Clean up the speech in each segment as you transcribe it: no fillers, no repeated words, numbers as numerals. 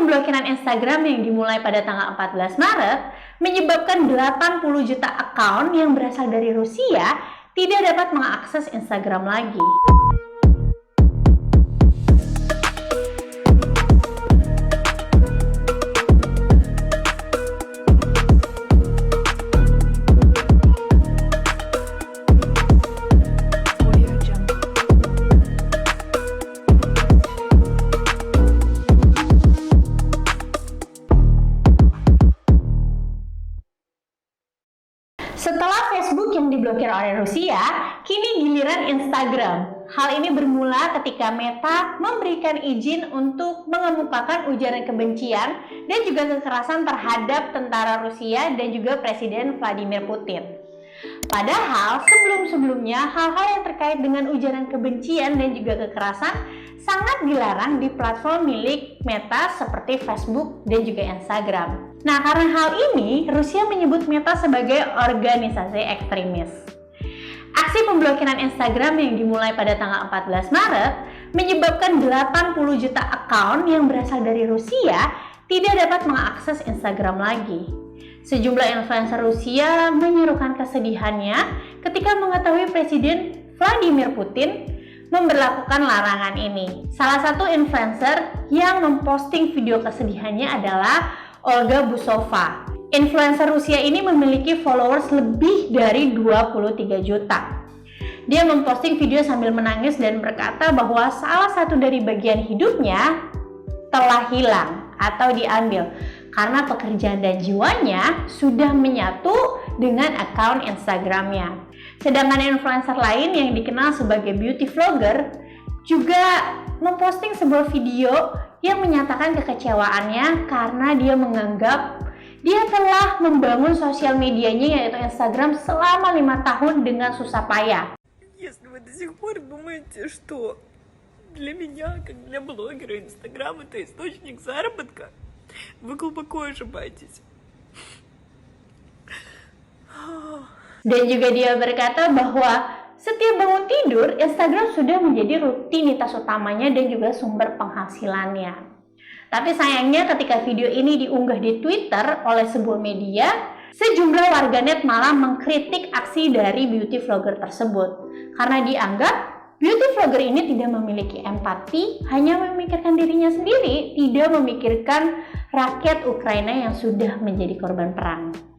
pemblokiran Instagram yang dimulai pada tanggal 14 Maret menyebabkan 80 juta akun yang berasal dari Rusia tidak dapat mengakses Instagram lagi. Setelah Facebook yang diblokir oleh Rusia, kini giliran Instagram. Hal ini bermula ketika Meta memberikan izin untuk mengemukakan ujaran kebencian dan juga kekerasan terhadap tentara Rusia dan juga Presiden Vladimir Putin. Padahal sebelum-sebelumnya hal-hal yang terkait dengan ujaran kebencian dan juga kekerasan sangat dilarang di platform milik Meta seperti Facebook dan juga Instagram. Nah, karena hal ini, Rusia menyebut Meta sebagai organisasi ekstremis. Aksi pemblokiran Instagram yang dimulai pada tanggal 14 Maret menyebabkan 80 juta akun yang berasal dari Rusia tidak dapat mengakses Instagram lagi. Sejumlah influencer Rusia menyerukan kesedihannya ketika mengetahui Presiden Vladimir Putin memberlakukan larangan ini. Salah satu influencer yang memposting video kesedihannya adalah Olga Busova. Influencer Rusia ini memiliki followers lebih dari 23 juta. Dia memposting video sambil menangis dan berkata bahwa salah satu dari bagian hidupnya telah hilang atau diambil karena pekerjaan dan jiwanya sudah menyatu dengan akun Instagramnya. Sedangkan influencer lain yang dikenal sebagai beauty vlogger juga memposting sebuah video yang menyatakan kekecewaannya karena dia menganggap dia telah membangun sosial medianya yaitu Instagram selama 5 tahun dengan susah payah. Если вы до сих пор думаете, что для меня, как для блогера, Инстаграм — это источник заработка, вы глубоко ошибаетесь. Dan juga dia berkata bahwa setiap bangun tidur, Instagram sudah menjadi rutinitas utamanya dan juga sumber penghasilannya. Tapi sayangnya ketika video ini diunggah di Twitter oleh sebuah media, sejumlah warganet malah mengkritik aksi dari beauty vlogger tersebut. Karena dianggap beauty vlogger ini tidak memiliki empati, hanya memikirkan dirinya sendiri, tidak memikirkan rakyat Ukraina yang sudah menjadi korban perang.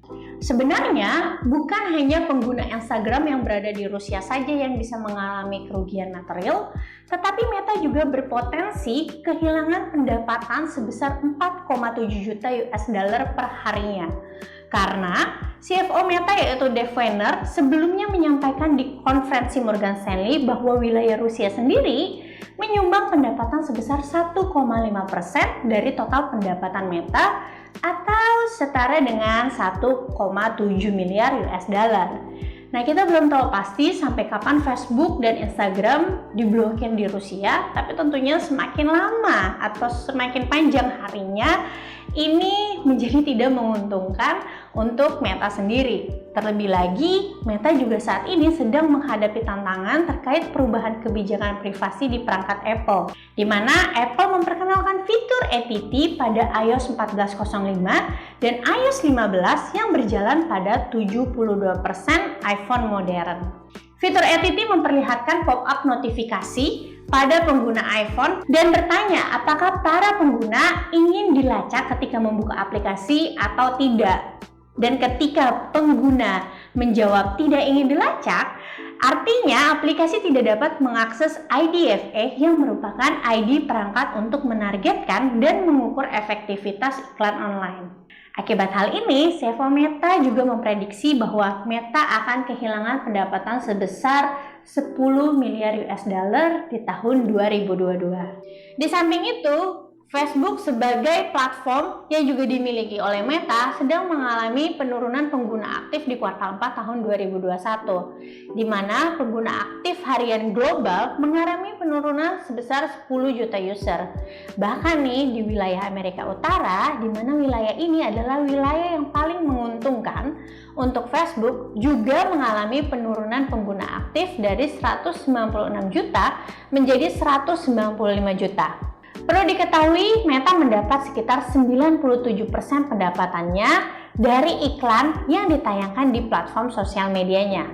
Sebenarnya, bukan hanya pengguna Instagram yang berada di Rusia saja yang bisa mengalami kerugian material, tetapi Meta juga berpotensi kehilangan pendapatan sebesar 4,7 juta US dollar per harinya. Karena CFO Meta yaitu Dave Winer sebelumnya menyampaikan di konferensi Morgan Stanley bahwa wilayah Rusia sendiri menyumbang pendapatan sebesar 1,5% dari total pendapatan Meta atau setara dengan 1,7 miliar US dollar. Nah, kita belum tahu pasti sampai kapan Facebook dan Instagram diblokir di Rusia, tapi tentunya semakin lama atau semakin panjang harinya ini menjadi tidak menguntungkan untuk Meta sendiri. Terlebih lagi, Meta juga saat ini sedang menghadapi tantangan terkait perubahan kebijakan privasi di perangkat Apple, di mana Apple memperkenalkan fitur ATT pada iOS 14.05 dan iOS 15 yang berjalan pada 72% iPhone modern. Fitur ATT memperlihatkan pop-up notifikasi pada pengguna iPhone dan bertanya apakah para pengguna ingin dilacak ketika membuka aplikasi atau tidak. Dan ketika pengguna menjawab tidak ingin dilacak, artinya aplikasi tidak dapat mengakses IDFA yang merupakan ID perangkat untuk menargetkan dan mengukur efektivitas iklan online. Akibat hal ini, CFO Meta juga memprediksi bahwa Meta akan kehilangan pendapatan sebesar 10 miliar US dollar di tahun 2022. Di samping itu, Facebook sebagai platform yang juga dimiliki oleh Meta sedang mengalami penurunan pengguna aktif di kuartal 4 tahun 2021, di mana pengguna aktif harian global mengalami penurunan sebesar 10 juta user. Bahkan nih di wilayah Amerika Utara, di mana wilayah ini adalah wilayah yang paling menguntungkan untuk Facebook, juga mengalami penurunan pengguna aktif dari 196 juta menjadi 195 juta. Perlu diketahui, Meta mendapat sekitar 97% pendapatannya dari iklan yang ditayangkan di platform sosial medianya.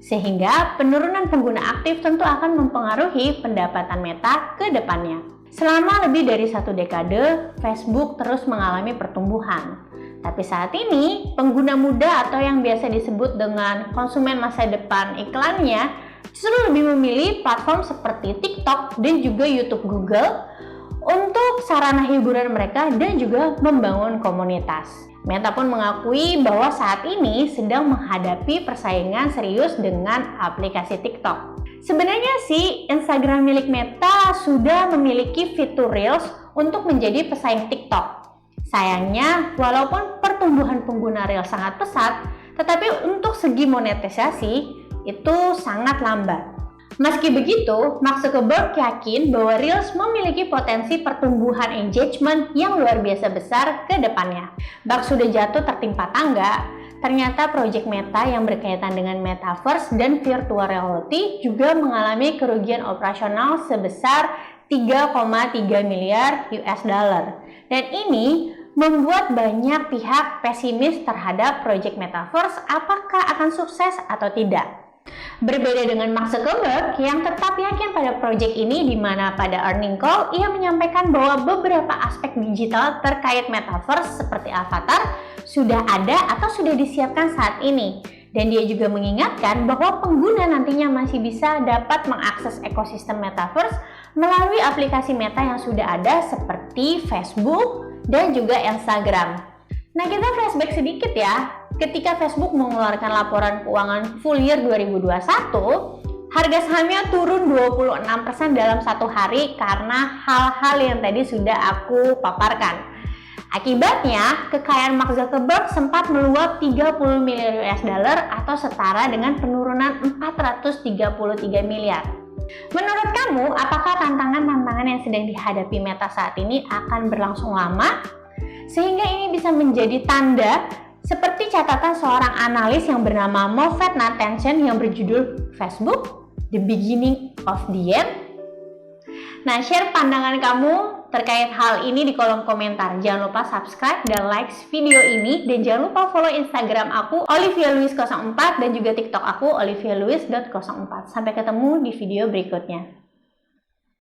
Sehingga penurunan pengguna aktif tentu akan mempengaruhi pendapatan Meta ke depannya. Selama lebih dari 1 dekade, Facebook terus mengalami pertumbuhan. Tapi saat ini, pengguna muda atau yang biasa disebut dengan konsumen masa depan iklannya justru lebih memilih platform seperti TikTok dan juga YouTube Google untuk sarana hiburan mereka dan juga membangun komunitas. Meta pun mengakui bahwa saat ini sedang menghadapi persaingan serius dengan aplikasi TikTok. Sebenarnya sih, Instagram milik Meta sudah memiliki fitur Reels untuk menjadi pesaing TikTok. Sayangnya, walaupun pertumbuhan pengguna Reels sangat pesat, tetapi untuk segi monetisasi itu sangat lambat. Meski begitu, Mark Zuckerberg yakin bahwa Reels memiliki potensi pertumbuhan engagement yang luar biasa besar ke depannya. Bak sudah jatuh tertimpa tangga, ternyata proyek Meta yang berkaitan dengan Metaverse dan virtual reality juga mengalami kerugian operasional sebesar 3,3 miliar US dollar. Dan ini membuat banyak pihak pesimis terhadap proyek Metaverse apakah akan sukses atau tidak. Berbeda dengan Mark Zuckerberg yang tetap yakin pada proyek ini, di mana pada earning call ia menyampaikan bahwa beberapa aspek digital terkait Metaverse seperti avatar sudah ada atau sudah disiapkan saat ini. Dan dia juga mengingatkan bahwa pengguna nantinya masih bisa dapat mengakses ekosistem Metaverse melalui aplikasi Meta yang sudah ada seperti Facebook dan juga Instagram. Nah, kita flashback sedikit ya. Ketika Facebook mengeluarkan laporan keuangan full year 2021, harga sahamnya turun 26% dalam 1 hari karena hal-hal yang tadi sudah aku paparkan. Akibatnya, kekayaan Mark Zuckerberg sempat meluap 30 miliar US dollar atau setara dengan penurunan 433 miliar. Menurut kamu, apakah tantangan-tantangan yang sedang dihadapi Meta saat ini akan berlangsung lama? Sehingga ini bisa menjadi tanda seperti catatan seorang analis yang bernama Moffett Nathanson yang berjudul Facebook, The Beginning of the End. Nah, share pandangan kamu terkait hal ini di kolom komentar. Jangan lupa subscribe dan like video ini, dan jangan lupa follow Instagram aku olivialuis04 dan juga TikTok aku olivialuis.04. Sampai ketemu di video berikutnya.